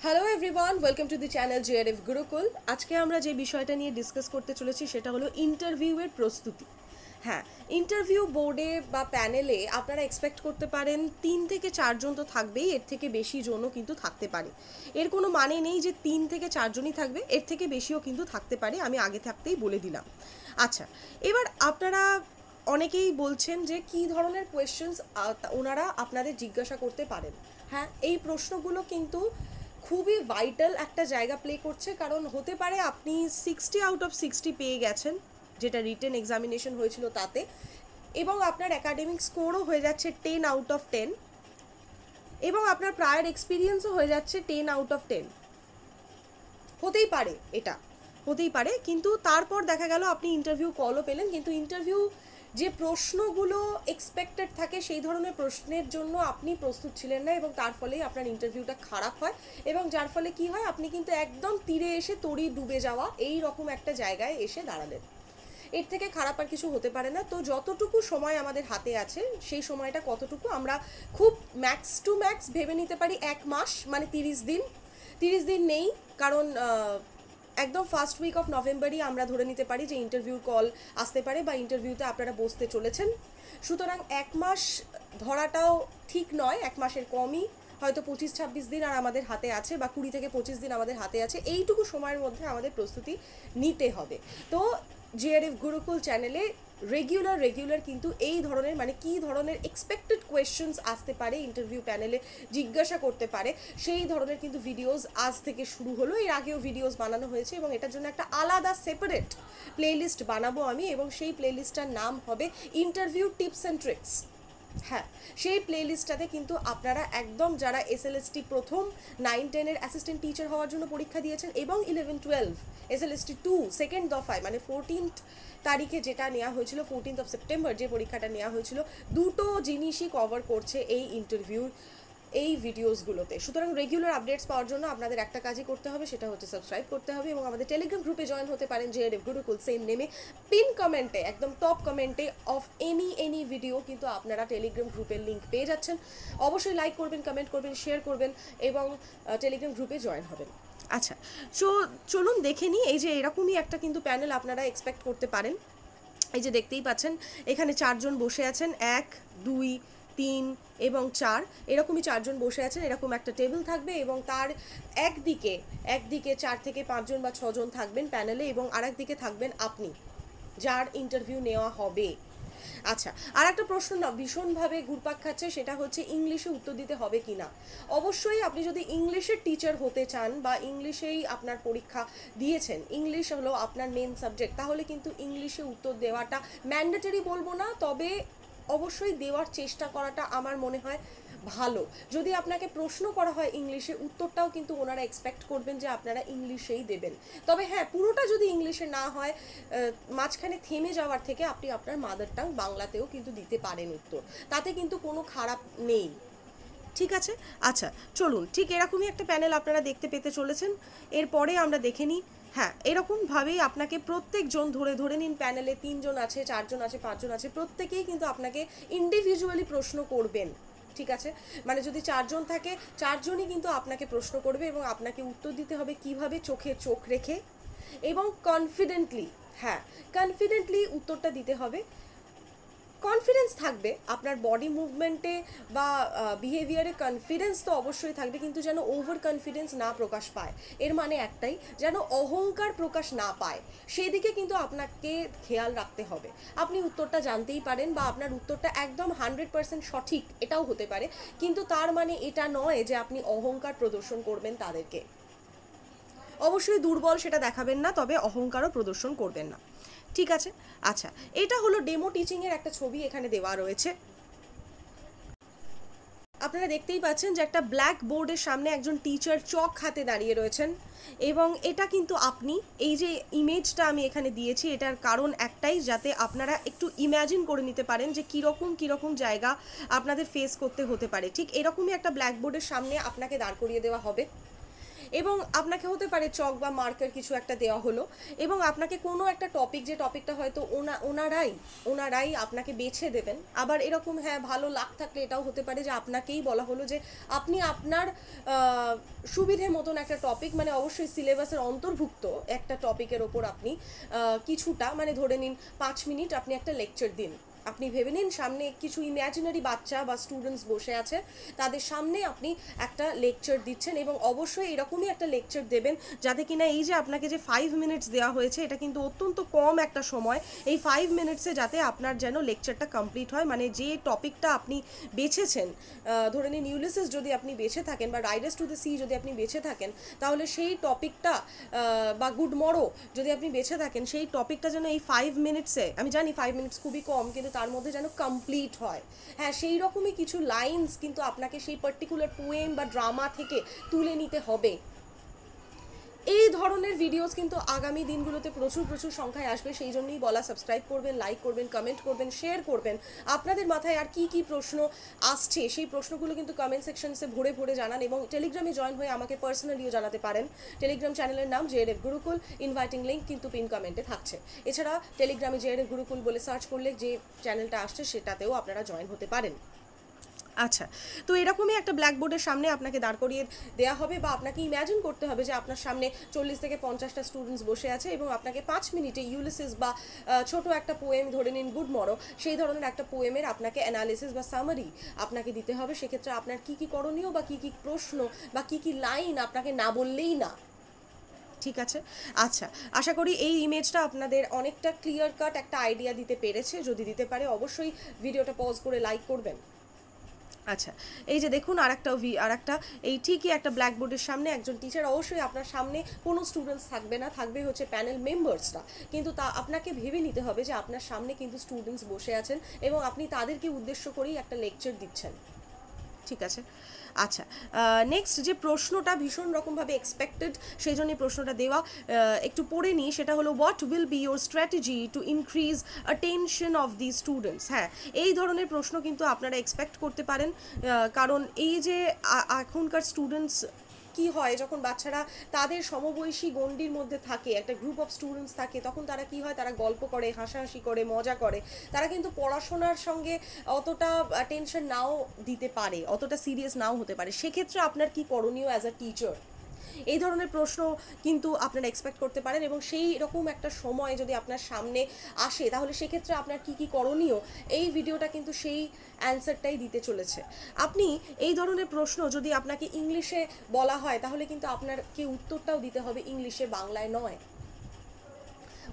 Hello everyone, welcome to the channel JRF Gurukul. আজকে আমরা যে বিষয়টা নিয়ে ডিসকাস করতে চলেছি সেটা হলো ইন্টারভিউয়ের প্রস্তুতি। হ্যাঁ, ইন্টারভিউ বোর্ডে বা প্যানেলে আপনারা এক্সপেক্ট করতে পারেন 3 থেকে 4 জন তো থাকবেই, এর থেকে বেশি জনও কিন্তু থাকতে পারে। এর কোনো মানে নেই যে 3 থেকে 4 জনই থাকবে, এর থেকে বেশিও কিন্তু থাকতে পারে, আমি আগে থাকতেই বলে দিলাম। আচ্ছা, এবার আপনারা অনেকেই বলছেন যে কী ধরনের কোয়েশ্চেন্স ওনারা আপনাদের জিজ্ঞাসা করতে পারেন। হ্যাঁ, এই প্রশ্নগুলো কিন্তু খুবই ভাইটাল একটা জায়গা প্লে করছে, কারণ হতে পারে আপনি 60 আউট অফ 60 পেয়ে গেছেন যেটা রিটেন এক্সামিনেশন হয়েছিল তাতে, এবং আপনার একাডেমিক স্কোরও হয়ে যাচ্ছে 10 আউট অফ 10, এবং আপনার প্রায়ার এক্সপিরিয়েন্সও হয়ে যাচ্ছে 10 আউট অফ 10। হতেই পারে, এটা হতেই পারে, কিন্তু তারপর দেখা গেল আপনি ইন্টারভিউ কলও পেলেন, কিন্তু ইন্টারভিউ যে প্রশ্নগুলো এক্সপেক্টেড থাকে সেই ধরনের প্রশ্নের জন্য আপনি প্রস্তুত ছিলেন না, এবং তার ফলেই আপনার ইন্টারভিউটা খারাপ হয়, এবং যার ফলে কি হয়, আপনি কিন্তু একদম তীরে এসে তড়ি ডুবে যাওয়া এই রকম একটা জায়গায় এসে দাঁড়ালেন। এর থেকে খারাপ আর কিছু হতে পারে না। তো যতটুকু সময় আমাদের হাতে আছে সেই সময়টা কতটুকু আমরা খুব ম্যাক্স টু ম্যাক্স ভেবে নিতে পারি 1 মাস, মানে 30 দিন। 30 দিন নেই, কারণ একদম ফার্স্ট উইক অফ নভেম্বরই আমরা ধরে নিতে পারি যে ইন্টারভিউ কল আসতে পারে বা ইন্টারভিউতে আপনারা বসতে চলেছেন। সুতরাং 1 মাস ধরাটাও ঠিক নয়, 1 মাসের কমই, হয়তো 25-26 দিন আর আমাদের হাতে আছে, বা 20 থেকে 25 দিন আমাদের হাতে আছে। এইটুকু সময়ের মধ্যে আমাদের প্রস্তুতি নিতে হবে। তো জেআরএফ গুরুকুল চ্যানেলে রেগুলার কিন্তু এই ধরনের, মানে কী ধরনের এক্সপেক্টেড কোয়েশ্চেন্স আসতে পারে ইন্টারভিউ প্যানেলে জিজ্ঞাসা করতে পারে, সেই ধরনের কিন্তু ভিডিওস আজ থেকে শুরু হলো। এর আগেও ভিডিওস বানানো হয়েছে, এবং এটার জন্য একটা আলাদা সেপারেট প্লেলিস্ট বানাবো আমি, এবং সেই প্লেলিস্টটার নাম হবে ইন্টারভিউ টিপস অ্যান্ড ট্রিক্স। হ্যাঁ, সেই প্লেলিস্টটাতে কিন্তু আপনারা একদম যারা এসএলএসটি প্রথম 9-10-এর অ্যাসিস্ট্যান্ট টিচার হওয়ার জন্য পরীক্ষা দিয়েছেন, এবং 11-12 এসএলএসটি 2 সেকেন্ড দফায়, মানে 14th তারিখে যেটা নেওয়া হয়েছিল, 14th অফ সেপ্টেম্বর যে পরীক্ষাটা নেওয়া হয়েছিল, দুটো জিনিসই কভার করছে এই ইন্টারভিউর এই ভিডিওসগুলোতে। সুতরাং রেগুলার আপডেটস পাওয়ার জন্য আপনাদের একটা কাজই করতে হবে, সেটা হচ্ছে সাবস্ক্রাইব করতে হবে, এবং আমাদের টেলিগ্রাম গ্রুপে জয়েন হতে পারেন জেআরএফ গুরুকুল সেম নেমে। পিন কমেন্টে, একদম টপ কমেন্টে অফ এনি ভিডিও কিন্তু আপনারা টেলিগ্রাম গ্রুপের লিঙ্ক পেয়ে যাচ্ছেন। অবশ্যই লাইক করবেন, কমেন্ট করবেন, শেয়ার করবেন, এবং টেলিগ্রাম গ্রুপে জয়েন হবেন। আচ্ছা, সো চলুন দেখে নিই। এই যে এরকমই একটা কিন্তু প্যানেল আপনারা এক্সপেক্ট করতে পারেন। এই যে দেখতেই পাচ্ছেন এখানে 4 জন বসে আছেন, 1, 2, 3 এবং 4, এরকমই 4 জন বসে আছেন। এরকম একটা টেবিল থাকবে, এবং তার একদিকে 4 থেকে 5 জন বা 6 জন থাকবেন প্যানেলে, এবং আরেক দিকে থাকবেন আপনি, যার ইন্টারভিউ নেওয়া হবে। আচ্ছা, আর একটা প্রশ্ন না ভীষণভাবে ঘুরপাক খাচ্ছে, সেটা হচ্ছে ইংলিশে উত্তর দিতে হবে কি না। অবশ্যই আপনি যদি ইংলিশের টিচার হতে চান বা ইংলিশেই আপনার পরীক্ষা দিয়েছেন, ইংলিশ হলো আপনার মেন সাবজেক্ট, তাহলে কিন্তু ইংলিশে উত্তর দেওয়াটা ম্যান্ডেটরি বলবো না, তবে অবশ্যই দেওয়ার চেষ্টা করাটা আমার মনে হয় ভালো। যদি আপনাকে প্রশ্ন করা হয় ইংলিশে, উত্তরটাও কিন্তু ওনারা এক্সপেক্ট করবেন যে আপনারা ইংলিশেই দেবেন। তবে হ্যাঁ, পুরোটা যদি ইংলিশে না হয়, মাঝখানে থেমে যাওয়ার থেকে আপনি আপনার মাদার টাং বাংলাতেও কিন্তু দিতে পারেন উত্তর, তাতে কিন্তু কোনো খারাপ নেই। ঠিক আছে, আচ্ছা চলুন, ঠিক এরকমই একটা প্যানেল আপনারা দেখতে পেতে চলেছেন। এরপরে আমরা দেখে নিই। হ্যাঁ, এরকমভাবেই আপনাকে প্রত্যেকজন ধরে নিন প্যানেলে 3 জন আছে, 4 জন আছে, 5 জন আছে, প্রত্যেকেই কিন্তু আপনাকে ইন্ডিভিজুয়ালি প্রশ্ন করবেন। ঠিক আছে, মানে যদি 4 জন থাকে, 4 জনই কিন্তু আপনাকে প্রশ্ন করবে, এবং আপনাকে উত্তর দিতে হবে কিভাবে, চোখে চোখ রেখে এবং কনফিডেন্টলি। হ্যাঁ, কনফিডেন্টলি উত্তরটা দিতে হবে। কনফিডেন্স থাকবে আপনার বডি মুভমেন্টে বা বিহেভিয়ারে, কনফিডেন্স তো অবশ্যই থাকবে, কিন্তু যেন ওভার কনফিডেন্স না প্রকাশ পায়। এর মানে একটাই, যেন অহংকার প্রকাশ না পায়, সেই দিকে কিন্তু আপনাকে খেয়াল রাখতে হবে। আপনি উত্তরটা জানতেই পারেন, বা আপনার উত্তরটা একদম 100% সঠিক এটাও হতে পারে, কিন্তু তার মানে এটা নয় যে আপনি অহংকার প্রদর্শন করবেন তাদেরকে। অবশ্যই দুর্বল সেটা দেখাবেন না, তবে অহংকারও প্রদর্শন করবেন না। ঠিক আছে, আচ্ছা, এটা হলো ডেমো টিচিংয়ের একটা ছবি এখানে দেওয়া রয়েছে। আপনারা দেখতেই পাচ্ছেন যে একটা ব্ল্যাক বোর্ডের সামনে একজন টিচার চক হাতে দাঁড়িয়ে রয়েছেন, এবং এটা কিন্তু আপনি, এই যে ইমেজটা আমি এখানে দিয়েছি, এটার কারণ একটাই, যাতে আপনারা একটু ইম্যাজিন করে নিতে পারেন যে কীরকম জায়গা আপনাদের ফেস করতে হতে পারে। ঠিক এরকমই একটা ব্ল্যাক বোর্ডের সামনে আপনাকে দাঁড় করিয়ে দেওয়া হবে, এবং আপনাকে হতে পারে চক বা মার্কার কিছু একটা দেওয়া হলো, এবং আপনাকে কোনো একটা টপিক, যে টপিকটা হয়তো ওনারাই আপনাকে বেছে দেবেন। আবার এরকম হ্যাঁ ভালো লাগ থাকলে এটাও হতে পারে যে আপনাকেই বলা হলো যে আপনি আপনার সুবিধে মতন একটা টপিক, মানে অবশ্যই সিলেবাসের অন্তর্ভুক্ত একটা টপিকের ওপর আপনি কিছুটা, মানে ধরে নিন 5 মিনিট আপনি একটা লেকচার দিন। আপনি ভেবে নিন সামনে কিছু ইম্যাজিনারি বাচ্চা বা স্টুডেন্টস বসে আছে, তাদের সামনে আপনি একটা লেকচার দিচ্ছেন, এবং অবশ্যই এরকমই একটা লেকচার দেবেন যাতে কিনা এই যে আপনাকে যে 5 মিনিটস দেওয়া হয়েছে, এটা কিন্তু অত্যন্ত কম একটা সময়, এই 5 মিনিটসে যাতে আপনার যেন লেকচারটা কমপ্লিট হয়। মানে যে টপিকটা আপনি বেছেছেন, ধরে নিন ইউলিসিস যদি আপনি বেছে থাকেন, বা রাইডার্স টু দ্য সি যদি আপনি বেছে থাকেন, তাহলে সেই টপিকটা বা গুড মরো যদি আপনি বেছে থাকেন, সেই টপিকটা যেন এই 5 মিনিটসে, আমি জানি 5 মিনিটস খুবই কম, কিন্তু তার মধ্যে যেন কমপ্লিট হয়। হ্যাঁ, সেই রকমই কিছু লাইনস কিন্তু আপনাকে সেই পার্টিকুলার পোয়েম বা ড্রামা থেকে তুলে নিতে হবে। এই ধরনের ভিডিওস কিন্তু আগামী দিনগুলোতে প্রচুর সংখ্যায় আসবে, সেই জন্যই বলা সাবস্ক্রাইব করবেন, লাইক করবেন, কমেন্ট করবেন, শেয়ার করবেন। আপনাদের মাথায় আর কি প্রশ্ন আসছে সেই প্রশ্নগুলো কিন্তু কমেন্ট সেকশনসে ভরে জানান, এবং টেলিগ্রামে জয়েন হয়ে আমাকে পার্সোনালিও জানাতে পারেন। টেলিগ্রাম চ্যানেলের নাম JRF গুরুকুল, ইনভাইটিং লিঙ্ক কিন্তু পিন কমেন্টে থাকছে। এছাড়া টেলিগ্রামে JRF গুরুকুল বলে সার্চ করলে যে চ্যানেলটা আসছে সেটাতেও আপনারা জয়েন হতে পারেন। আচ্ছা, তো এরকমই একটা ব্ল্যাকবোর্ডের সামনে আপনাকে দাঁড় করিয়ে দেওয়া হবে, বা আপনাকে ইম্যাজিন করতে হবে যে আপনার সামনে 40 থেকে 50টা স্টুডেন্টস বসে আছে, এবং আপনাকে 5 মিনিটে ইউলিসিস বা ছোট একটা পোয়েম, ধরে নিন গুড মরো, সেই ধরনের একটা পোয়েমের আপনাকে অ্যানালিসিস বা সামারি আপনাকে দিতে হবে। সেক্ষেত্রে আপনার কী করণীয়, বা কী প্রশ্ন বা কী লাইন আপনাকে না বললেই না। ঠিক আছে, আচ্ছা, আশা করি এই ইমেজটা আপনাদের অনেকটা ক্লিয়ার কাট একটা আইডিয়া দিতে পেরেছে। যদি দিতে পারে অবশ্যই ভিডিওটা পজ করে লাইক করবেন। আচ্ছা, এই যে দেখুন আরেকটা এই ঠিকই একটা ব্ল্যাকবোর্ডের সামনে একজন টিচার, অবশ্যই আপনার সামনে কোনো স্টুডেন্টস থাকবে না, থাকবে হচ্ছে প্যানেল মেম্বার্সরা, কিন্তু তা আপনাকে ভেবে নিতে হবে যে আপনার সামনে কিন্তু স্টুডেন্টস বসে আছেন, এবং আপনি তাদেরকে উদ্দেশ্য করেই একটা লেকচার দিচ্ছেন। ঠিক আছে, আচ্ছা, নেক্সট যে প্রশ্নটা ভীষণ রকমভাবে এক্সপেক্টেড, সেই জন্যই প্রশ্নটা দেওয়া, একটু পড়ে নিই। সেটা হলো what will be your strategy to increase attention of the students. হ্যাঁ, এই ধরনের প্রশ্ন কিন্তু আপনারা এক্সপেক্ট করতে পারেন, কারণ এই যে এখনকার স্টুডেন্টস কি হয়, যখন বাচ্চারা তাদের সমবয়সী গণ্ডির মধ্যে থাকে, একটা গ্রুপ অফ স্টুডেন্টস থাকে, তখন তারা কি হয়, তারা গল্প করে, হাসাহাসি করে, মজা করে, তারা কিন্তু পড়াশোনার সঙ্গে অতটা টেনশন নাও দিতে পারে, অতটা সিরিয়াস নাও হতে পারে। সেক্ষেত্রে আপনার কি করণীয় অ্যাজ আ টিচার, এই ধরনের প্রশ্ন কিন্তু আপনারা এক্সপেক্ট করতে পারেন, এবং সেই রকম একটা সময় যদি আপনার সামনে আসে, তাহলে সেক্ষেত্রে আপনার কি করণীয়, এই ভিডিওটা কিন্তু সেই অ্যান্সারটাই দিতে চলেছে। আপনি এই ধরনের প্রশ্ন যদি আপনাকে ইংলিশে বলা হয়, তাহলে কিন্তু আপনাকে উত্তরটাও দিতে হবে ইংলিশে, বাংলায় নয়।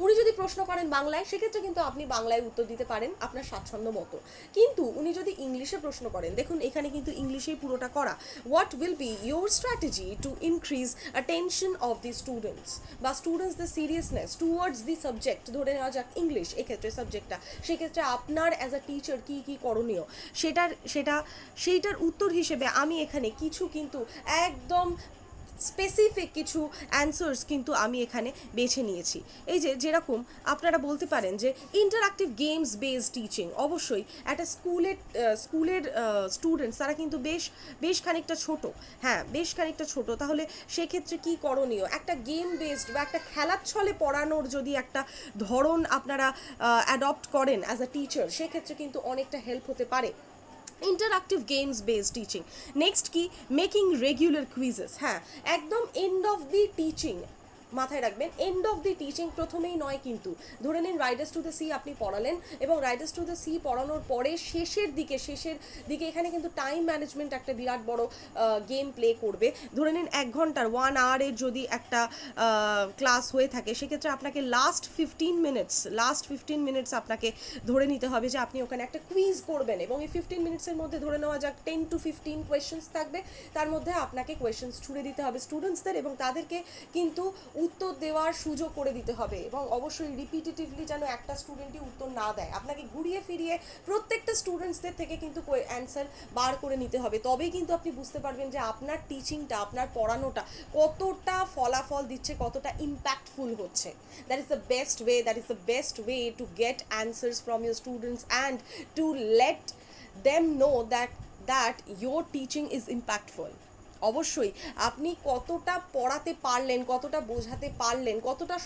উনি যদি প্রশ্ন করেন বাংলায়, সেক্ষেত্রে কিন্তু আপনি বাংলায় উত্তর দিতে পারেন আপনার স্বাচ্ছন্দ্য মতো, কিন্তু উনি যদি ইংলিশে প্রশ্ন করেন, দেখুন এখানে কিন্তু ইংলিশেই পুরোটা করা, what will be your strategy to increase attention of the students, বা students the seriousness towards the subject, ধরে নেওয়া যাক ইংলিশ এক্ষেত্রে সাবজেক্টটা, সেক্ষেত্রে আপনার অ্যাজ আ টিচার কি করণীয়, সেইটার উত্তর হিসেবে আমি এখানে কিছু কিন্তু একদম স্পেসিফিক কিছু অ্যান্সার্স কিন্তু আমি এখানে বেছে নিয়েছি। এই যেরকম আপনারা বলতে পারেন যে ইন্টারঅ্যাক্টিভ গেমস বেসড টিচিং, অবশ্যই একটা স্কুলের স্টুডেন্টস তারা কিন্তু বেশ খানিকটা ছোট, হ্যাঁ বেশ খানিকটা ছোট, তাহলে সেক্ষেত্রে কি করণীয়, একটা গেম বেসড বা একটা খেলার ছলে পড়ানোর যদি একটা ধরন আপনারা অ্যাডপ্ট করেন অ্যাজ আ টিচার, সেক্ষেত্রে কিন্তু অনেকটা হেল্প হতে পারে। Interactive games based teaching. Next কি, মেকিং রেগুলার কুইজেস। হ্যাঁ, একদম এন্ড অফ দি টিচিং, মাথায় রাখবেন এন্ড অফ দি টিচিং প্রথমেই নয়, কিন্তু ধরে নিন রাইডার্স টু দ্য সি আপনি পড়ালেন, এবং রাইডার্স টু দ্য সি পড়ানোর পরে শেষের দিকে এখানে কিন্তু টাইম ম্যানেজমেন্ট একটা বিরাট বড় গেম প্লে করবে। ধরে নিন 1 ঘন্টার 1 আওয়ারের যদি একটা ক্লাস হয়ে থাকে, সেক্ষেত্রে আপনাকে লাস্ট 15 মিনিটস আপনাকে ধরে নিতে হবে যে আপনি ওখানে একটা কুইজ করবেন, এবং এই 15 মিনিটসের মধ্যে ধরে নেওয়া যাক 10 to 15 কোয়েশ্চেন্স থাকবে, তার মধ্যে আপনাকে কোয়েশ্চেন্স ছুড়ে দিতে হবে স্টুডেন্টসদের, এবং তাদেরকে কিন্তু উত্তর দেওয়ার সুযোগ করে দিতে হবে, এবং অবশ্যই রিপিটেটিভলি যেন একটা স্টুডেন্টই উত্তর না দেয়, আপনাকে ঘুরিয়ে ফিরিয়ে প্রত্যেকটা স্টুডেন্টসদের থেকে কিন্তু অ্যান্সার বার করে নিতে হবে, তবেই কিন্তু আপনি বুঝতে পারবেন যে আপনার টিচিংটা, আপনার পড়ানোটা কতটা ফলাফল দিচ্ছে, কতটা ইম্প্যাক্টফুল হচ্ছে। That is the best way to get answers from your students and to let them know that your teaching is impactful. অবশ্যই আপনি কতটা পড়াতে পারলেন, কতটা বোঝাতে পারলেন, কতটা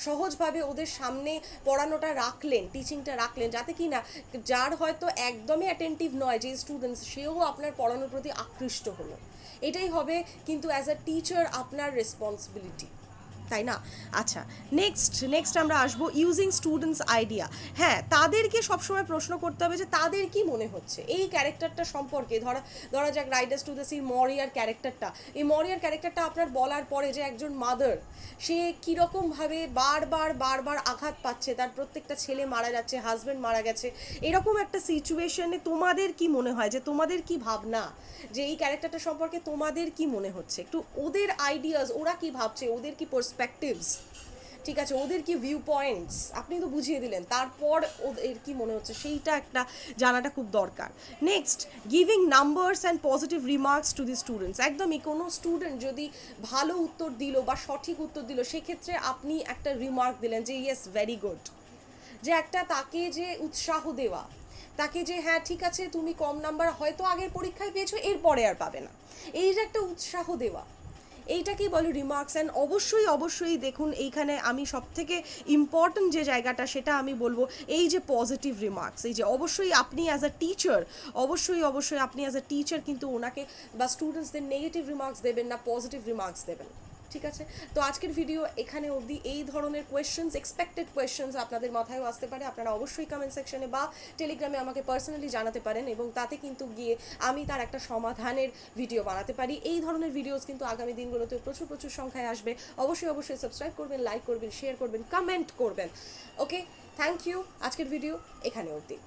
সহজভাবে ওদের সামনে পড়ানোটা রাখলেন, টিচিংটা রাখলেন, যাতে কি না যার হয়তো একদমই অ্যাটেন্টিভ নয় যে স্টুডেন্টস, সেও আপনার পড়ানোর প্রতি আকৃষ্ট হলো। এটাই হবে কিন্তু অ্যাজ আ টিচার আপনার রেসপন্সিবিলিটি, তাই না? আচ্ছা, নেক্সট আমরা আসবো ইউজিং স্টুডেন্টস আইডিয়া। হ্যাঁ, তাদেরকে সবসময় প্রশ্ন করতে হবে যে তাদের কি মনে হচ্ছে এই ক্যারেক্টারটা সম্পর্কে। ধরা যাক রাইডার্স টু দ্য সি মরিয়ার ক্যারেক্টারটা, এই মরিয়ার ক্যারেক্টারটা আপনার বলার পরে যে একজন মাদার, সে কীরকমভাবে বারবার আঘাত পাচ্ছে, তার প্রত্যেকটা ছেলে মারা যাচ্ছে, হাজব্যান্ড মারা গেছে, এরকম একটা সিচুয়েশনে তোমাদের কি মনে হয়, যে তোমাদের কি ভাবনা, যে এই ক্যারেক্টারটা সম্পর্কে তোমাদের কি মনে হচ্ছে, একটু ওদের আইডিয়াস, ওরা কি ভাবছে, ওদের কি পার্সপেক্টিভস, ঠিক আছে, ওদের কি ভিউ পয়েন্টস, আপনি তো বুঝিয়ে দিলেন, তারপর ওদের কি মনে হচ্ছে সেইটা একটা জানাটা খুব দরকার। Next, giving numbers and positive remarks to the students. একদমই কোনো স্টুডেন্ট যদি ভালো উত্তর দিল বা সঠিক উত্তর দিল, সেক্ষেত্রে আপনি একটা রিমার্ক দিলেন যে ইয়েস ভেরি গুড, যে একটা তাকে যে উৎসাহ দেওয়া, তাকে যে হ্যাঁ ঠিক আছে তুমি কম নাম্বার হয়তো আগের পরীক্ষায় পেয়েছো, এরপরে আর পাবে না, এই যে একটা উৎসাহ দেওয়া, এইটাকেই বলে রিমার্কস। অ্যান্ড অবশ্যই দেখুন, এইখানে আমি সবথেকে ইম্পর্ট্যান্ট যে জায়গাটা সেটা আমি বলবো, এই যে পজিটিভ রিমার্কস, এই যে অবশ্যই আপনি অ্যাজ আ টিচার, অবশ্যই আপনি অ্যাজ আ টিচার কিন্তু ওনাকে বা স্টুডেন্টসদের নেগেটিভ রিমার্কস দেবেন না, পজিটিভ রিমার্কস দেবেন, ঠিক আছে? তো আজকের ভিডিও এখানে অবধি। এই ধরনের কোয়েশ্চেন্স, এক্সপেক্টেড কোয়েশ্চেন্স আপনাদের মাথায়ও আসতে পারে, আপনারা অবশ্যই কমেন্ট সেকশনে বা টেলিগ্রামে আমাকে পার্সোনালি জানাতে পারেন, এবং তাতে কিন্তু গিয়ে আমি তার একটা সমাধানের ভিডিও বানাতে পারি। এই ধরনের ভিডিওস কিন্তু আগামী দিনগুলোতে প্রচুর সংখ্যায় আসবে। অবশ্যই সাবস্ক্রাইব করবেন, লাইক করবেন, শেয়ার করবেন, কমেন্ট করবেন। ওকে, থ্যাংক ইউ। আজকের ভিডিও এখানে অবধি।